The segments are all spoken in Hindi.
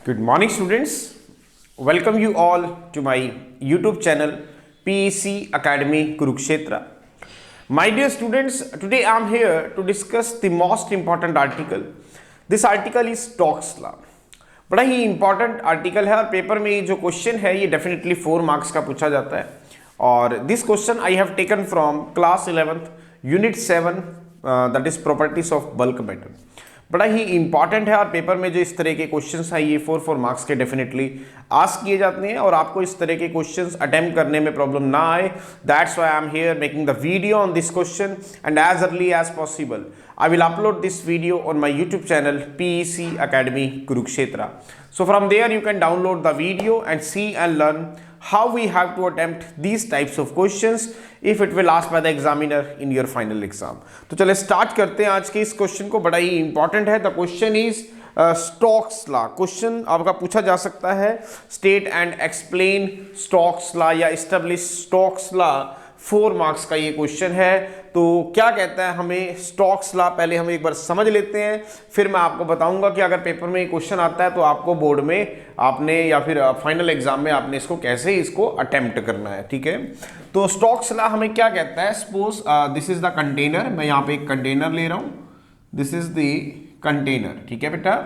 Good morning, students. Welcome you all to my YouTube channel PEC Academy Kurukshetra. My dear students, today I am here to discuss the most important article. This article is Stokes law. बड़ा ही इंपॉर्टेंट आर्टिकल है और पेपर में ये जो क्वेश्चन है ये डेफिनेटली 4 मार्क्स का पूछा जाता है और this question I have taken from class 11th unit 7 that is properties of bulk metal. बड़ा ही इंपॉर्टेंट है और पेपर में जो इस तरह के क्वेश्चंस हैं ये 4 मार्क्स के डेफिनेटली आस्क किए जाते हैं और आपको इस तरह के क्वेश्चंस अटेम्प्ट करने में प्रॉब्लम ना आए। That's why I am here making the video on this question and as early as possible I will upload this video on my YouTube channel PEC Academy Kurukshetra. So from there you can download the video and see and learn how we have to attempt these types of questions if it will asked by the examiner in your final exam. तो चले स्टार्ट करते हैं आज के इस क्वेश्चन को। बड़ा ही इंपॉर्टेंट है। The question is Stokes law. Question आपका पूछा जा सकता है state and explain Stokes law या एस्टेब्लिश स्टोक्स लॉ। 4 मार्क्स का ये क्वेश्चन है। तो क्या कहता है हमें स्टोक्स लॉ, पहले हम एक बार समझ लेते हैं, फिर मैं आपको बताऊंगा कि अगर पेपर में ये क्वेश्चन आता है तो आपको बोर्ड में आपने या फिर फाइनल एग्जाम में आपने इसको कैसे इसको अटेम्प्ट करना है। ठीक है, तो स्टोक्स लॉ हमें क्या कहता है। Suppose this is the container. मैं यहाँ पे एक कंटेनर ले रहा हूँ, दिस इज द कंटेनर। ठीक है बेटा,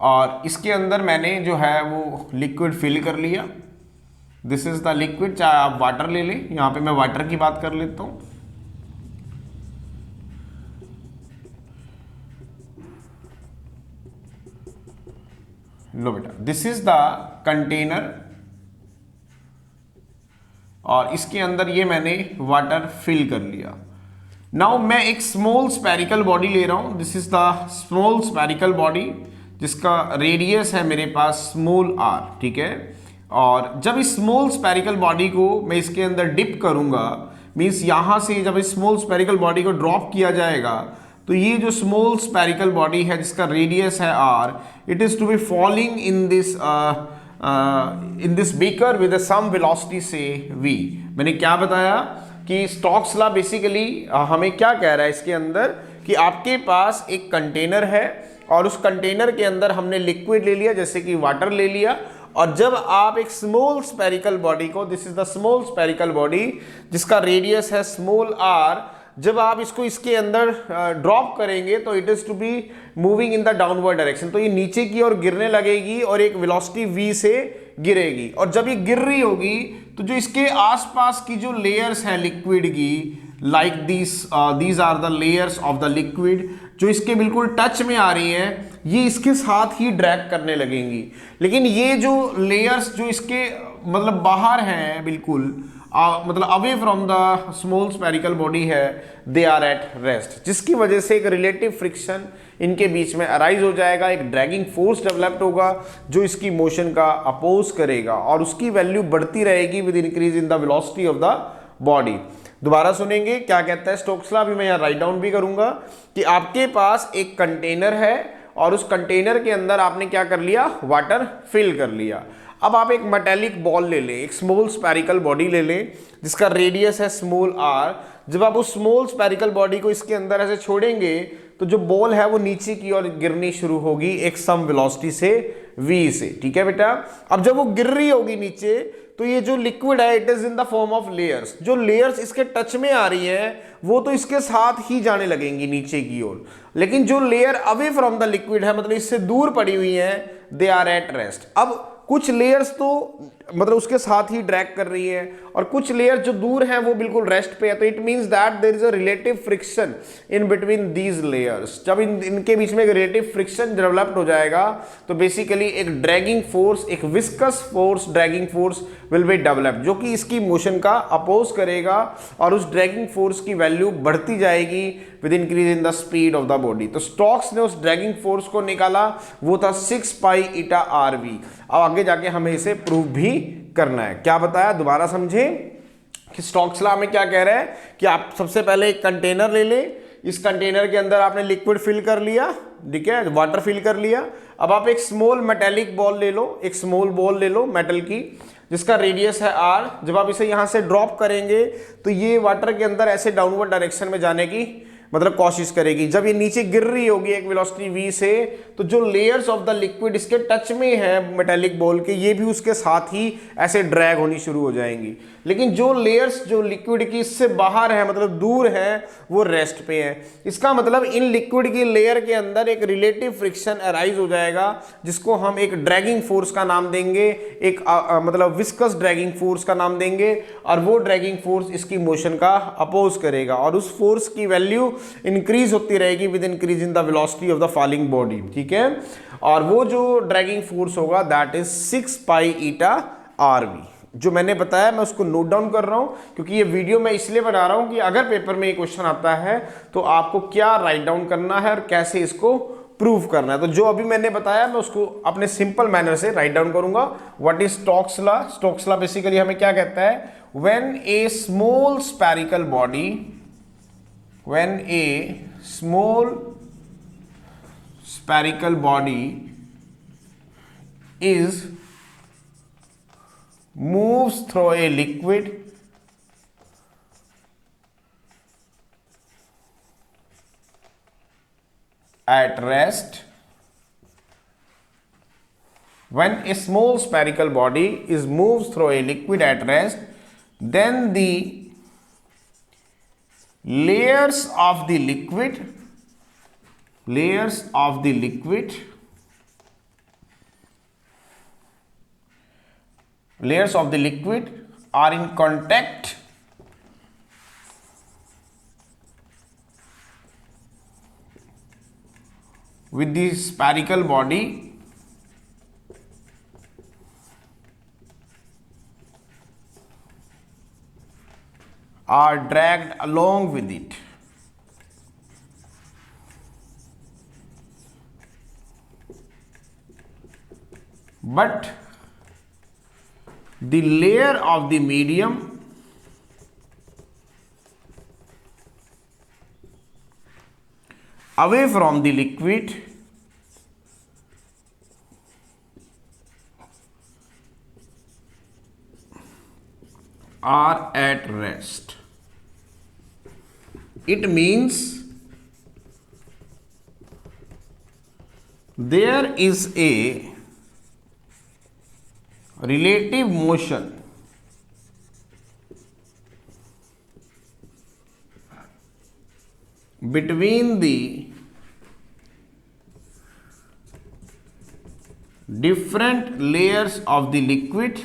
और इसके अंदर मैंने जो है वो लिक्विड फिल कर लिया। दिस इज द लिक्विड, चाहे आप वाटर ले लें, यहाँ पे मैं वाटर की बात कर लेता हूँ। लो बेटा, दिस इज द कंटेनर और इसके अंदर ये मैंने वाटर फिल कर लिया। नाउ मैं एक स्मॉल स्फेरिकल बॉडी ले रहा हूं। This is the small spherical body जिसका रेडियस है मेरे पास स्मॉल r। ठीक है, और जब इस स्मॉल स्फेरिकल बॉडी को मैं इसके अंदर डिप करूंगा, मींस यहां से जब इस स्मॉल स्फेरिकल बॉडी को ड्रॉप किया जाएगा तो ये जो स्मॉल स्फेरिकल बॉडी है जिसका रेडियस है r, it is to be falling in this beaker with some velocity से v। मैंने क्या बताया कि स्टोक्स लॉ बेसिकली हमें क्या कह रहा है इसके अंदर कि आपके पास एक कंटेनर है और उस कंटेनर के अंदर हमने लिक्विड ले लिया, जैसे कि वाटर ले लिया, और जब आप एक स्मॉल स्फेरिकल बॉडी को, this is the small spherical body जिसका रेडियस है स्मॉल r, जब आप इसको इसके अंदर ड्रॉप करेंगे तो it is to be moving in the downward direction. तो ये नीचे की ओर गिरने लगेगी और एक वेलोसिटी v से गिरेगी, और जब ये गिर रही होगी तो जो इसके आसपास की जो लेयर्स हैं लिक्विड की, like these are the layers of the liquid, जो इसके बिल्कुल टच में आ रही हैं, ये इसके साथ ही ड्रैग करने लगेंगी। लेकिन ये जो लेयर्स जो इसके मतलब बाहर हैं बिल्कुल मतलब away from the small spherical body है, दे आर एट रेस्ट, जिसकी वजह से एक रिलेटिव फ्रिक्शन इनके बीच में अराइज हो जाएगा। एक ड्रैगिंग फोर्स डेवलप्ड होगा जो इसकी मोशन का अपोज करेगा और उसकी वैल्यू बढ़ती रहेगी with increase in the velocity of the body. दोबारा सुनेंगे क्या कहता है स्टोक्स लॉ। अभी मैं यहाँ राइट डाउन भी करूंगा कि आपके पास एक कंटेनर है और उस कंटेनर के अंदर आपने क्या कर लिया, वाटर फिल कर लिया। अब आप एक मेटेलिक बॉल ले लें, एक स्मॉल स्फेरिकल बॉडी ले लें जिसका रेडियस है स्मॉल r। जब आप उस स्मॉल स्फेरिकल बॉडी को इसके अंदर ऐसे छोड़ेंगे तो जो बॉल है वो नीचे की ओर गिरनी शुरू होगी एक सम वेलोसिटी से v से। ठीक है बेटा, अब जब वो गिर रही होगी नीचे तो ये जो लिक्विड है it is in the form of layers. जो लेयर्स इसके टच में आ रही हैं वो तो इसके साथ ही जाने लगेंगी नीचे की ओर, लेकिन जो layer away from the liquid है, मतलब इससे दूर पड़ी हुई है, दे आर एट रेस्ट। अब कुछ लेयर्स तो मतलब उसके साथ ही ड्रैग कर रही है और कुछ लेयर जो दूर हैं वो बिल्कुल रेस्ट पे है। तो it means that there is a relative friction in between these layers. जब इनके बीच में एक रिलेटिव फ्रिक्शन डेवलप्ड हो जाएगा तो बेसिकली एक ड्रैगिंग फोर्स, एक viscous force, dragging force will be developed जो कि इसकी मोशन का अपोज करेगा और उस ड्रैगिंग फोर्स की वैल्यू बढ़ती जाएगी with increase in the speed of the body. तो स्टोक्स ने उस ड्रैगिंग फोर्स को निकाला, वो था 6 पाई ईटा rv। अब आगे जाके हमें इसे प्रूव भी करना है। क्या बताया, दोबारा समझे कि स्टोक्स लॉ में क्या कह रहा है कि आप सबसे पहले एक कंटेनर ले लें, इस कंटेनर के अंदर आपने लिक्विड फिल कर लिया, ठीक है, वाटर फिल कर लिया। अब आप एक स्मॉल मेटेलिक बॉल ले लो, एक स्मॉल बॉल ले लो मेटल की जिसका रेडियस है r। जब आप इसे यहां से ड्रॉप करेंगे तो ये वाटर के अंदर ऐसे डाउनवर्ड डायरेक्शन में जाने की मतलब कोशिश करेगी। जब ये नीचे गिर रही होगी एक वेलोसिटी v से, तो जो लेयर्स ऑफ द लिक्विड इसके टच में है मेटेलिक बॉल के, ये भी उसके साथ ही ऐसे ड्रैग होनी शुरू हो जाएंगी। लेकिन जो लेयर्स जो लिक्विड की इससे बाहर है, मतलब दूर है, वो रेस्ट पे है। इसका मतलब इन लिक्विड की लेयर के अंदर एक रिलेटिव फ्रिक्शन अराइज हो जाएगा, जिसको हम एक ड्रैगिंग फोर्स का नाम देंगे, एक मतलब विस्कस ड्रैगिंग फोर्स का नाम देंगे। और वो ड्रैगिंग फोर्स इसकी मोशन का अपोज करेगा, और उस फोर्स की वैल्यू इंक्रीज होती रहेगी with increase in the velocity of the falling body, ठीक है। और वो जो ड्रैगिंग फोर्स होगा that is 6 pi eta RV। जो मैंने बताया मैं उसको नोट डाउन कर रहा हूं, क्योंकि ये वीडियो मैं इसलिए बना रहा हूं कि अगर पेपर में ये क्वेश्चन आता है तो आपको क्या राइट डाउन करना है और कैसे इसको प्रूव करना है। तो जो अभी मैंने बताया मैं उसको अपने सिंपल मैनर से राइट डाउन करूंगा। What is Stokes law? Stokes law basically हमें क्या कहता है? When A small spherical body, when A small spherical body is moves through a liquid at rest, when a small spherical body is moves through a liquid at rest, then the layers of the liquid are in contact with the spherical body are dragged along with it. But the layer of the medium away from the liquid are at rest. It means there is a relative motion between the different layers of the liquid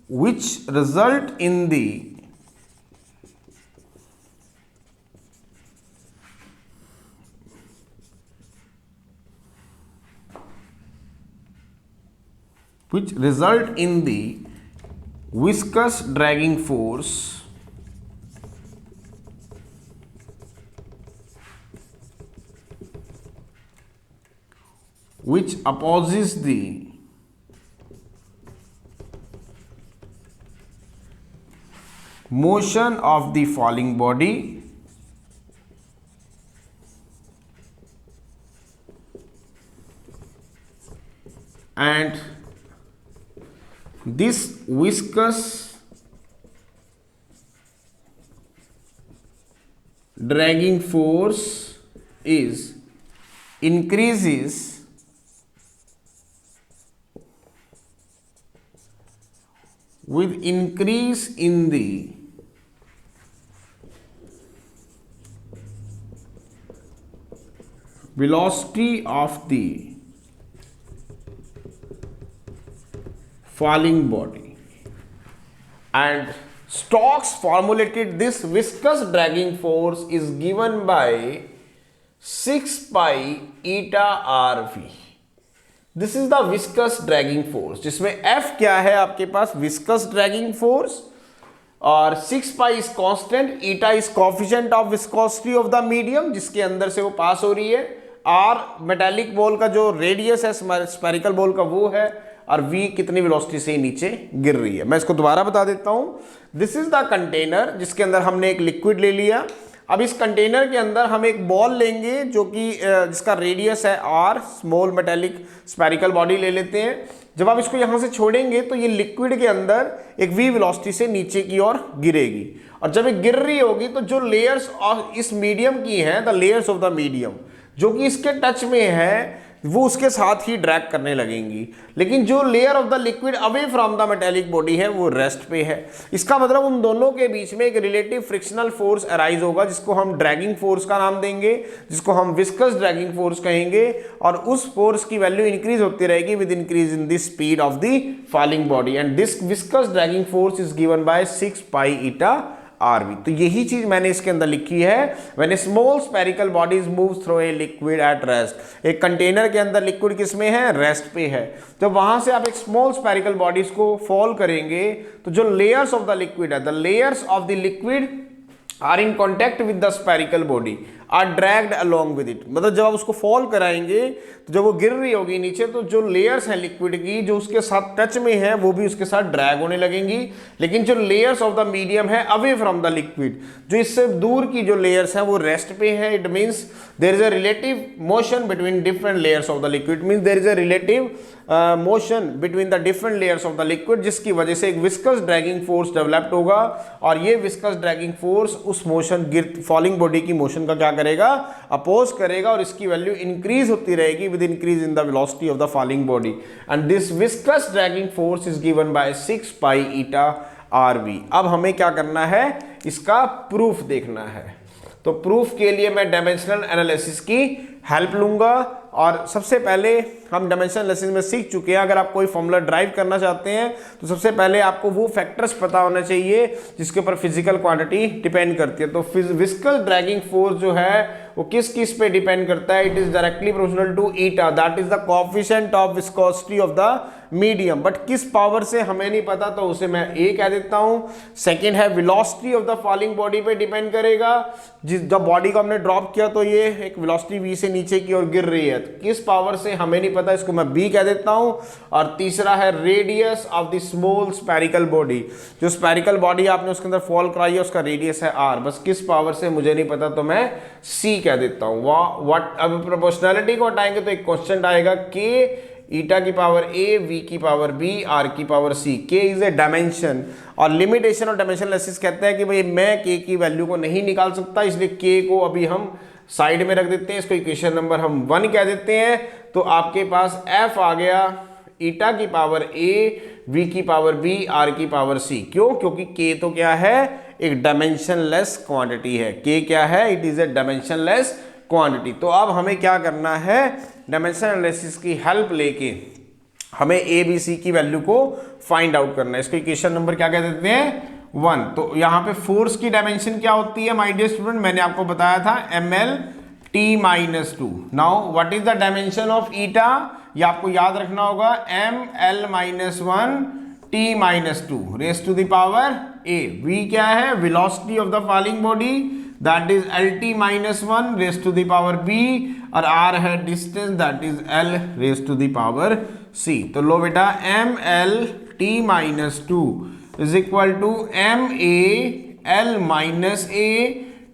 which result in the viscous dragging force which opposes the motion of the falling body and this viscous dragging force increases with increase in the velocity of the falling body. And Stokes formulated this viscous dragging force is given by 6 pi eta RV. This is the viscous dragging force, जिसमें F क्या है आपके पास? विस्कस ड्रैगिंग फोर्स, और 6 pi is constant, eta is coefficient of viscosity of the medium जिसके अंदर से वो पास हो रही है, R मेटालिक बॉल का जो रेडियस है स्फेरिकल बॉल का वो है, और V कितनी वेलोसिटी से नीचे गिर रही है। मैं इसको दोबारा बता देता हूं। दिस इज द कंटेनर जिसके अंदर हमने एक लिक्विड ले लिया, अब इस कंटेनर के अंदर हम एक बॉल लेंगे जो कि जिसका रेडियस है r, small metallic spherical body ले लेते हैं। जब आप इसको यहाँ से छोड़ेंगे तो ये लिक्विड के अंदर एक v वेलोसिटी से नीचे की ओर गिरेगी, और जब ये गिर रही होगी तो जो लेयर्स ऑफ इस मीडियम की हैं, the layers of the medium जो कि इसके टच में है, वो उसके साथ ही ड्रैग करने लगेंगी। लेकिन जो layer of the liquid away from the metallic body है वो रेस्ट पे है। इसका मतलब उन दोनों के बीच में एक रिलेटिव फ्रिक्शनल फोर्स अराइज होगा, जिसको हम ड्रैगिंग फोर्स का नाम देंगे, जिसको हम विस्कस ड्रैगिंग फोर्स कहेंगे, और उस फोर्स की वैल्यू इंक्रीज होती रहेगी with increase in the speed of the falling body, and this viscous dragging force is given by 6 pi eta RV। तो यही चीज मैंने इसके अंदर लिखी है, when A small spherical bodies moves through a liquid at rest. एक कंटेनर के अंदर लिक्विड किस में है, रेस्ट पे है। जब वहां से आप एक स्मॉल स्फेरिकल बॉडीज को फॉल करेंगे तो जो लेयर्स ऑफ द लिक्विड है, the layers of the liquid are in contact with the spherical body are dragged along with it. मतलब जब आप उसको फॉल कराएंगे तो जब वो गिर रही होगी नीचे तो जो लेयर्स हैं लिक्विड की जो उसके साथ टच में है वो भी उसके साथ ड्रैग होने लगेंगी। लेकिन जो लेयर्स ऑफ द मीडियम है अवे फ्रॉम द लिक्विड, जो इससे दूर की जो लेयर्स हैं वो रेस्ट पे है। It means there is a relative motion between different layers of the liquid, means there is a relative motion between the different layers of the liquid, जिसकी वजह से एक विस्कस ड्रैगिंग फोर्स डेवलप्ड होगा, और ये विस्कस ड्रैगिंग फोर्स उस मोशन फॉलिंग बॉडी की मोशन का क्या करेगा, अपोज करेगा, और इसकी वैल्यू इंक्रीज होती रहेगी with increase in the velocity of the falling body, and this viscous dragging force is given by 6 pi eta RV। अब हमें क्या करना है, इसका प्रूफ देखना है। तो प्रूफ के लिए मैं डायमेंशनल एनालिसिस की हेल्प लूंगा, और सबसे पहले हम डायमेंशनल एनालिसिस में सीख चुके हैं। अगर आप कोई फॉर्मूला ड्राइव करना चाहते हैं तो सबसे पहले आपको वो फैक्टर्स पता होना चाहिए जिसके ऊपर फिजिकल क्वांटिटी डिपेंड करती है। तो विस्कस ड्रैगिंग फोर्स जो है वो किस पे डिपेंड करता है, it is directly proportional to eta, that is the coefficient of viscosity of the medium, but किस पावर से हमें नहीं पता, तो उसे मैं ए कह देता हूं। सेकेंड है velocity of the falling body पे डिपेंड करेगा, जब बॉडी को हमने ड्रॉप किया तो ये एक वेलोसिटी v से नीचे की ओर गिर रही है, तो किस पावर से हमें नहीं पता, इसको मैं बी कह देता हूं। और तीसरा है radius of the small spherical body, जो स्फेरिकल बॉडी आपने उसके अंदर फॉल कराई है उसका रेडियस है r, बस किस पावर से मुझे नहीं पता, तो मैं सी कह देता हूं। व्हाट अब प्रोपोर्शनैलिटी को हटाएंगे तो एक क्वेश्चन आएगा के ईटा की पावर ए, वी की पावर बी, आर की पावर सी। के इज ए डायमेंशन, और लिमिटेशन और डायमेंशन एनालिसिस कहता है कि भाई मैं के की वैल्यू को नहीं निकाल सकता, इसलिए के को अभी हम साइड में रख देते हैं, इसको इक्वेशन नंबर हम 1 कह देते हैं। तो आपके पास एफ आ गया ईटा की पावर ए, वी की पावर बी, आर की पावर सी। क्यों? क्योंकि के तो क्या है, एक डायमेंशनलेस क्वांटिटी है। के क्या है, it is a dimensionless quantity. तो अब हमें क्या करना है, डायमेंशन एनालिसिस की हेल्प लेके हमें ए बी सी की वैल्यू को फाइंड आउट करना है। इसको इक्वेशन नंबर क्या कह देते हैं, 1। तो यहाँ पे फोर्स की डायमेंशन क्या होती है माय डियर स्टूडेंट, मैंने आपको बताया था ml t-2। Now what is the dimension of eta, ये आपको याद रखना होगा, ml-1 t-2 raise to the power a। v क्या है, velocity of the falling body, that is LT-1 raised to the power b, और r है distance, that is L raised to the power c। तो लो बेटा mLT-2 is equal to MAL-A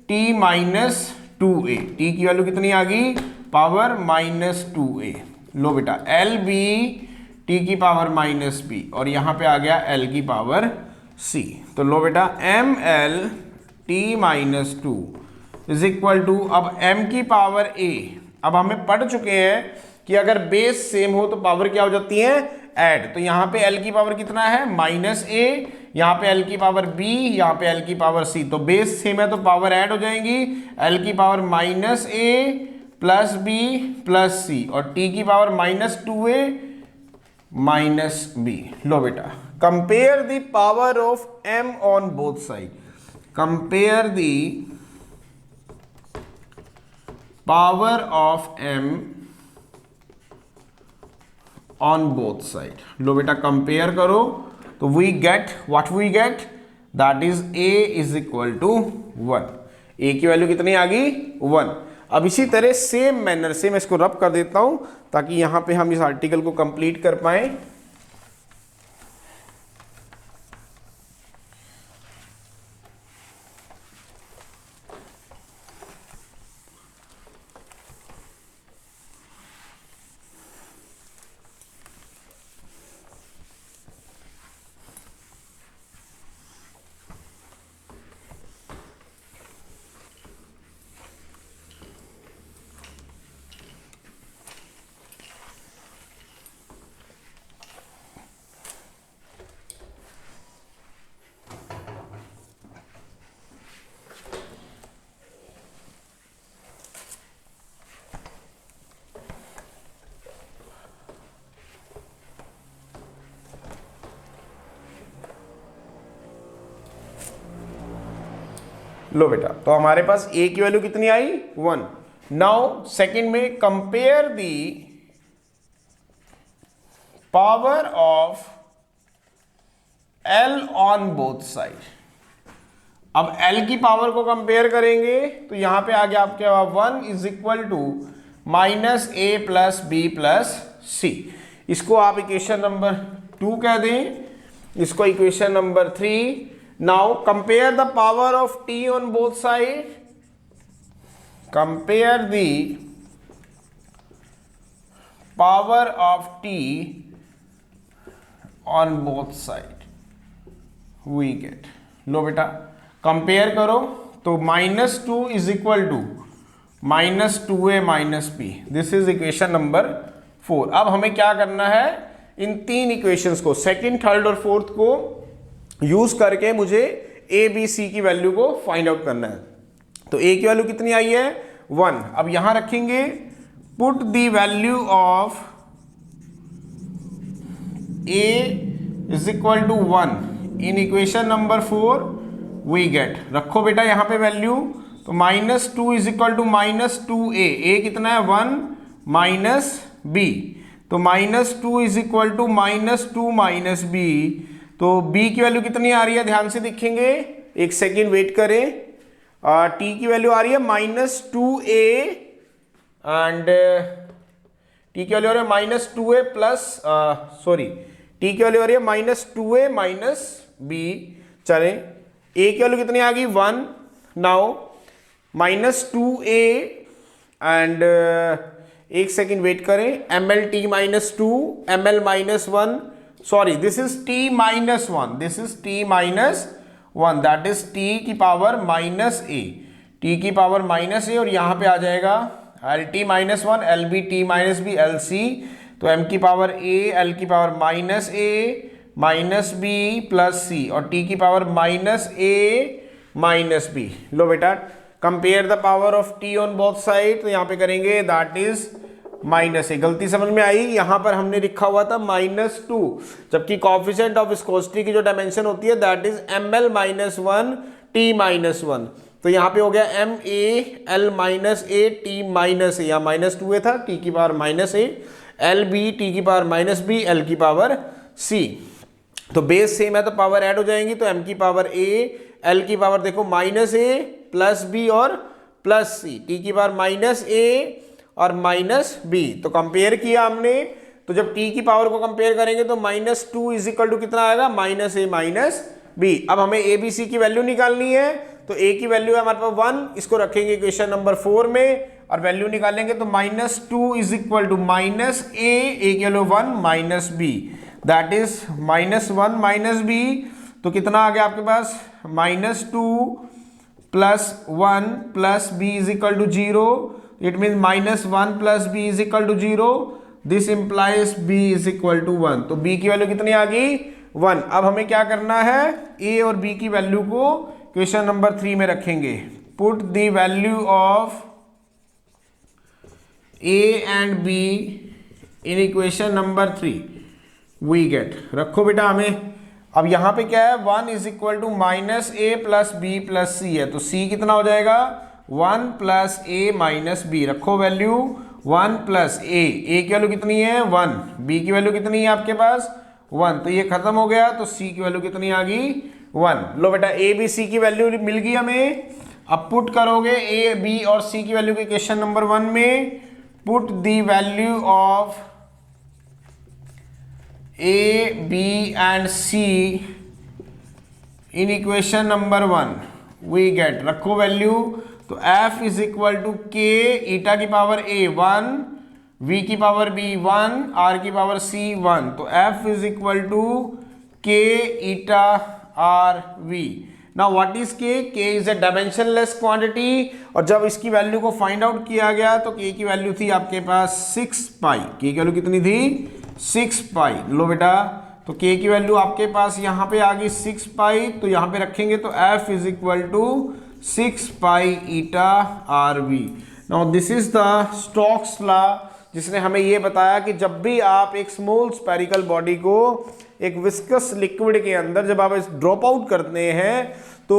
T-2a। t की वैल्यू कितनी आ गई, पावर -2a। लो बेटा LB t की पावर -b, और यहाँ पे आ गया L की पावर c। तो लो बेटा ML T-2 is equal to, अब m की पावर a, अब हमें पढ़ चुके हैं कि अगर बेस सेम हो तो पावर क्या हो जाती है, ऐड। तो यहाँ पे l की पावर कितना है, -a, यहाँ पे l की पावर b, यहाँ पे l की पावर c। तो बेस सेम है तो पावर ऐड हो जाएंगी, l की power -a plus b plus c, और t की पावर -2a -b। लो बेटा compare the power of m on both side, compare the power of m on both side। लो बेटा कंपेयर करो तो we get what we get, that is a is equal to 1। a की वैल्यू कितनी आ गई, 1। अब इसी तरह सेम मैनर से मैं इसको रब कर देता हूं ताकि यहां पे हम इस आर्टिकल को कंप्लीट कर पाए। लो बेटा, तो हमारे पास ए की वैल्यू कितनी आई 1। नाउ सेकंड में compare the power of L on both side. अब एल की पावर को कंपेयर करेंगे तो यहां पे आ गया आपके 1 is equal to minus A plus B plus C. इसको आप इक्वेशन नंबर 2 कह दें, इसको equation number 3। Now compare the power of T on both side, compare the power of T on both side, we gate. लो बेटा, कंपेयर करो तो -2 is equal to -2a minus बी, दिस इज इक्वेशन नंबर 4। अब हमें क्या करना है, इन तीन इक्वेशंस को, सेकंड, थर्ड और फोर्थ को यूज करके मुझे ए बी सी की वैल्यू को फाइंड आउट करना है। तो ए की वैल्यू कितनी आई है 1। अब यहां रखेंगे put the value of a is equal to 1 in equation number 4, we get. रखो बेटा यहां पे वैल्यू, तो -2 इज इक्वल टू -2a, ए कितना है 1 माइनस बी, तो -2 is equal to -2 minus b. तो b की वैल्यू कितनी आ रही है, ध्यान से दिखेंगे, एक सेकेंड वेट करें। t की वैल्यू आ रही है -2a एंड t की वैल्यू आ रही है -2a प्लस सॉरी t की वैल्यू आ रही है -2a माइनस b। चलें, a की वैल्यू कितनी आ गई 1। नाउ -2a एंड एक सेकेंड वेट करें, mlt -2 ml -1, sorry this is t -1, this is t -1, that is t की पावर -a, t की पावर -a, और यहां पे आ जाएगा lt -1 lb t -b lc, तो m की पावर a l की power -a -b plus c और t की पावर -a -b। लो बेटा, compare the power of t on both side, तो यहां पे करेंगे दैट इज -a। गलती समझ में आई, यहां पर हमने लिखा हुआ था -2, जबकि कोएफिशिएंट ऑफ विस्कोसिटी की जो डायमेंशन होती है दैट इज ml -1 t -1, तो यहां पे हो गया ma l -a t -a, यहां -2a था, t की पावर -a, lb t की पावर -b l की पावर c। तो बेस सेम है तो पावर ऐड हो जाएंगी, तो m की पावर a l की पावर देखो -a प्लस b और प्लस c, t की पावर -a और -b। तो कंपेयर किया हमने, तो जब t की पावर को कंपेयर करेंगे तो -2 इज इक्वल टू कितना आएगा -a -b। अब हमें a b c की वैल्यू निकालनी है, तो a की वैल्यू है हमारे पास 1, इसको रखेंगे इक्वेशन नंबर 4 में और वैल्यू निकालेंगे, तो -2 इज इक्वल टू -a की value 1 -b, that is -1 -b। तो कितना आ गया आपके पास -2 plus 1 plus b is equal to 0, it mean -1 plus b is equal to 0, this implies b is equal to 1। तो b की वैल्यू कितनी आ गई 1। अब हमें क्या करना है, a और b की वैल्यू को क्वेश्चन नंबर 3 में रखेंगे। Put the value of a and b in equation number 3, we get. रखो बेटा हमें, अब यहां पे क्या है 1 is equal to -a plus b plus c है, तो c कितना हो जाएगा 1 प्लस a माइनस b। रखो वैल्यू 1 प्लस a की वैल्यू कितनी है 1, b की वैल्यू कितनी है आपके पास 1, तो ये खत्म हो गया, तो c की वैल्यू कितनी आ गई 1। लो बेटा a b c की वैल्यू मिल गई हमें। अब पुट करोगे a b और c की वैल्यू के क्वेश्चन नंबर 1 में, put the value of a b and c in equation number 1, we get. रखो वैल्यू, तो f is equal to k eta की पावर a 1, v की पावर b 1, r की पावर c 1, तो f is equal to k eta r v। Now what is k? k is a dimensionless quantity, और जब इसकी वैल्यू को फाइंड आउट किया गया तो k की वैल्यू थी आपके पास 6 पाई। k की वैल्यू कितनी थी 6 पाई। लो बेटा, तो k की वैल्यू आपके पास यहाँ पे आ गई 6 पाई, तो यहाँ पे रखेंगे तो f is equal to 6 pi eta r v. Now this is the Stokes law, जिसने हमें ये बताया कि जब भी आप एक स्मॉल स्फेरिकल बॉडी को एक विस्कस लिक्विड के अंदर जब आप ड्रॉप आउट करते हैं तो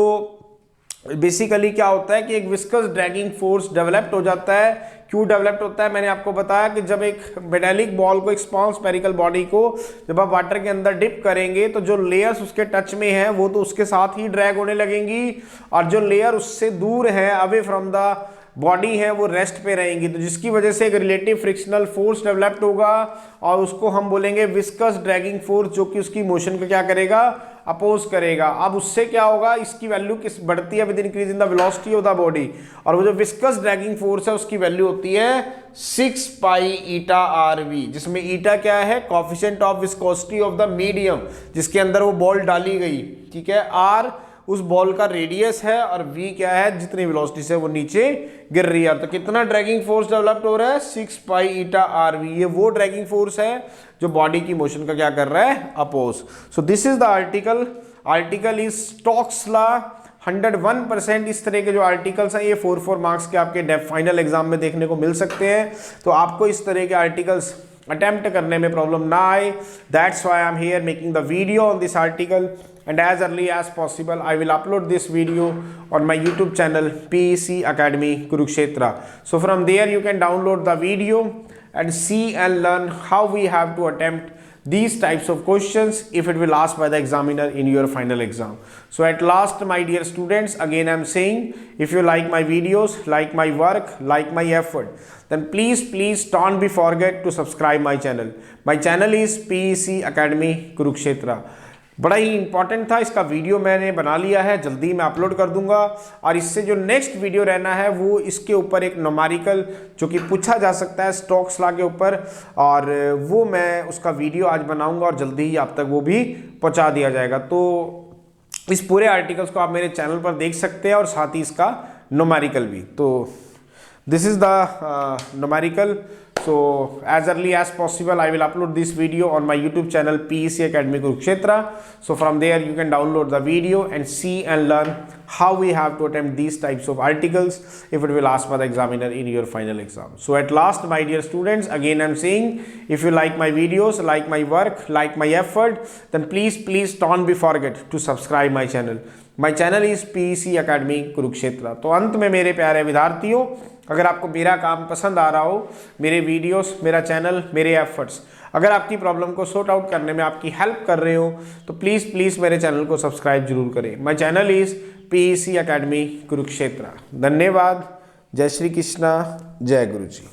बेसिकली क्या होता है कि एक विस्कस ड्रैगिंग फोर्स डेवलप्ड हो जाता है। क्यों डेवलप्ड होता है, मैंने आपको बताया कि जब एक मेटालिक बॉल को, एक स्मॉल स्फेरिकल बॉडी को जब आप वाटर के अंदर डिप करेंगे तो जो लेयर्स उसके टच में है वो तो उसके साथ ही ड्रैग होने लगेंगी, और जो लेयर उससे दूर है, अवे फ्रॉम द बॉडी है, वो रेस्ट पे रहेंगी। तो जिसकी वजह से एक रिलेटिव फ्रिक्शनल फोर्स डेवलप्ड होगा और उसको हम बोलेंगे विस्कस ड्रैगिंग फोर्स, जो कि उसकी मोशन को क्या करेगा, अपोज करेगा। अब उससे क्या होगा, इसकी वैल्यू किस बढ़ती है with increase in the velocity of the body, और वो जो विस्कस ड्रैगिंग फोर्स है उसकी वैल्यू होती है 6 पाई ईटा आर वी, जिसमें ईटा क्या है, coefficient of viscosity of the medium जिसके अंदर वो बॉल डाली गई, ठीक है। आर उस बॉल का रेडियस है और v क्या है, जितनी वेलोसिटी से वो नीचे गिर रही है। तो कितना ड्रैगिंग फोर्स डेवलप्ड हो रहा है, 6 पाई ईटा आर वी। ये वो ड्रैगिंग फोर्स है जो बॉडी की मोशन का क्या कर रहा है, oppose. So this is the article is Stokes law 101%। इस तरह के जो आर्टिकल्स हैं ये 4 मार्क्स के आपके फाइनल एग्जाम में देखने को मिल सकते हैं। तो आपको इस तरह के आर्टिकल्स अटेम्प्ट करने में प्रॉब्लम ना आए, that's why I am here making the video on this article, and as early as possible I will upload this video on my YouTube channel PEC Academy Kurukshetra. So from there you can download the video and see and learn how we have to attempt these types of questions if it will asked by the examiner in your final exam. So at last, my dear students, again I am saying, if you like my videos, like my work, like my effort, then please don't be forget to subscribe my channel. My channel is PEC Academy Kurukshetra. बड़ा ही इंपॉर्टेंट था, इसका वीडियो मैंने बना लिया है, जल्दी मैं अपलोड कर दूंगा। और इससे जो नेक्स्ट वीडियो रहना है वो इसके ऊपर एक न्यूमेरिकल जो कि पूछा जा सकता है स्टोक्स लॉ के ऊपर, और वो मैं उसका वीडियो आज बनाऊंगा और जल्दी ही आप तक वो भी पहुंचा दिया जाएगा। तो इस पूरे आर्टिकल्स को आप मेरे चैनल पर देख सकते हैं और साथ ही इसका न्यूमेरिकल भी। तो this is the numerical. So as early as possible I will upload this video on my YouTube channel PEC Academy Kurukshetra. So from there you can download the video and see and learn how we have to attempt these types of articles if it will ask by the examiner in your final exam. So at last, my dear students, again I'm saying, if you like my videos, like my work, like my effort, then please don't be forget to subscribe my channel. My channel is PEC Academy Kurukshetra. तो अंत में मेरे प्यारे विद्यार्थियों, अगर आपको मेरा काम पसंद आ रहा हो, मेरे वीडियोस, मेरा चैनल, मेरे एफर्ट्स अगर आपकी प्रॉब्लम को सॉर्ट आउट करने में आपकी हेल्प कर रहे हो, तो प्लीज़ मेरे चैनल को सब्सक्राइब जरूर करें। My channel is PEC Academy Kurukshetra। धन्यवाद। जय श्री कृष्णा, जय गुरु जी।